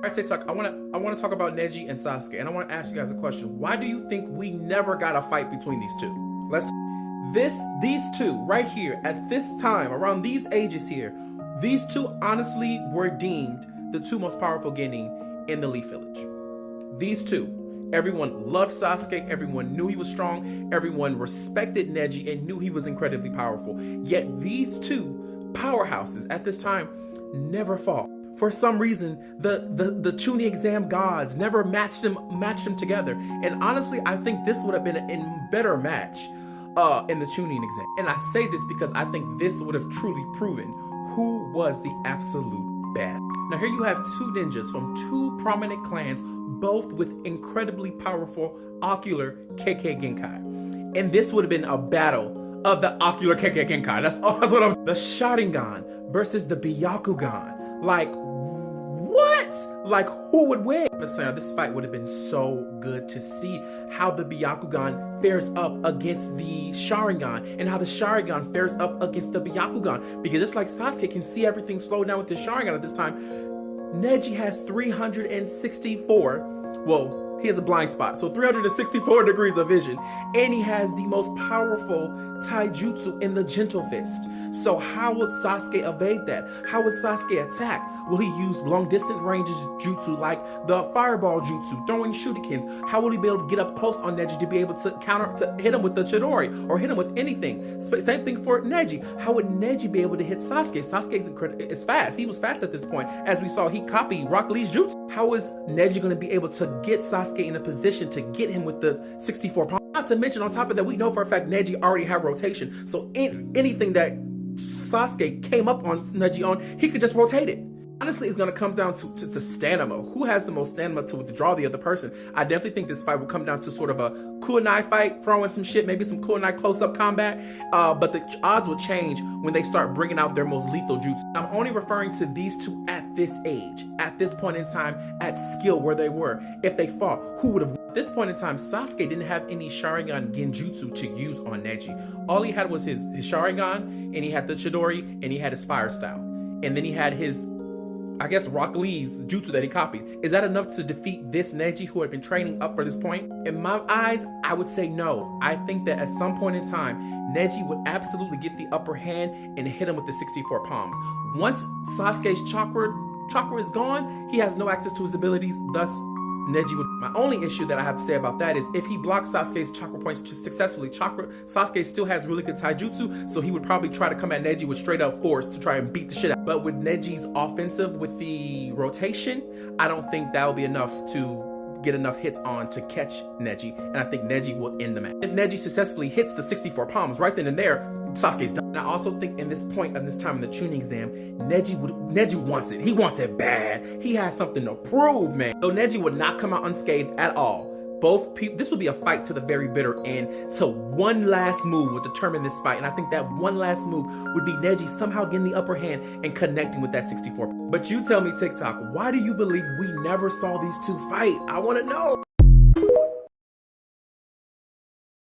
All right, TikTok, I wanna talk about Neji and Sasuke, and I wanna ask you guys a question. Why do you think we never got a fight between these two? These two right here at this time, around these ages here, these two honestly were deemed the two most powerful genin in the Leaf Village. These two. Everyone loved Sasuke, everyone knew he was strong, everyone respected Neji and knew he was incredibly powerful. Yet these two powerhouses at this time never fought. For some reason, the chunin exam gods never matched them together. And honestly, I think this would have been a better match in the chunin exam. And I say this because I think this would have truly proven who was the absolute best. Now here you have two ninjas from two prominent clans, both with incredibly powerful ocular KK Genkai. And this would have been a battle of the ocular KK Genkai. That's what I'm. The Sharingan versus the Byakugan. Like, what? Like, who would win? This fight would have been so good to see how the Byakugan fares up against the Sharingan and how the Sharingan fares up against the Byakugan. Because just like Sasuke can see everything slow down with the Sharingan at this time, Neji has 364, well, he has a blind spot, so 364 degrees of vision, and he has the most powerful taijutsu in the Gentle Fist. So how would Sasuke evade that? How would Sasuke attack? Will he use long distance ranges jutsu like the fireball jutsu, throwing shurikens? How will he be able to get up close on Neji to be able to hit him with the chidori or hit him with anything? Same thing for Neji. How would Neji be able to hit Sasuke? Sasuke is fast. He was fast at this point. As we saw, he copied Rock Lee's jutsu. How is Neji going to be able to get Sasuke in a position to get him with the 64 palms? Not to mention, on top of that, we know for a fact Neji already had rotation. So anything that Sasuke came up on Neji on, he could just rotate it. Honestly, it's going to come down to stamina. Who has the most stamina to withdraw the other person? I definitely think this fight will come down to sort of a kunai fight, throwing some shit, maybe some kunai close-up combat. But the odds will change when they start bringing out their most lethal jutsu. I'm only referring to these two at this age, at this point in time, at skill where they were. If they fought, who would have won? At this point in time, Sasuke didn't have any Sharingan Genjutsu to use on Neji. All he had was his Sharingan, and he had the Chidori, and he had his fire style. And then he had his, I guess, Rock Lee's jutsu that he copied. Is that enough to defeat this Neji who had been training up for this point? In my eyes, I would say no. I think that at some point in time, Neji would absolutely get the upper hand and hit him with the 64 palms. Once Sasuke's chakra is gone, he has no access to his abilities, thus Neji would. My only issue that I have to say about that is if he blocks Sasuke's chakra points successfully, Sasuke still has really good taijutsu, so he would probably try to come at Neji with straight up force to try and beat the shit out. But with Neji's offensive with the rotation, I don't think that will be enough to get enough hits on to catch Neji, and I think Neji will end the match. If Neji successfully hits the 64 palms right then and there, Sasuke's done. And I also think in this point, in this time in the chunin exam, Neji wants it. He wants it bad. He has something to prove, man. So Neji would not come out unscathed at all. Both people, this would be a fight to the very bitter end. To one last move would determine this fight. And I think that one last move would be Neji somehow getting the upper hand and connecting with that 64. But you tell me, TikTok, why do you believe we never saw these two fight? I want to know.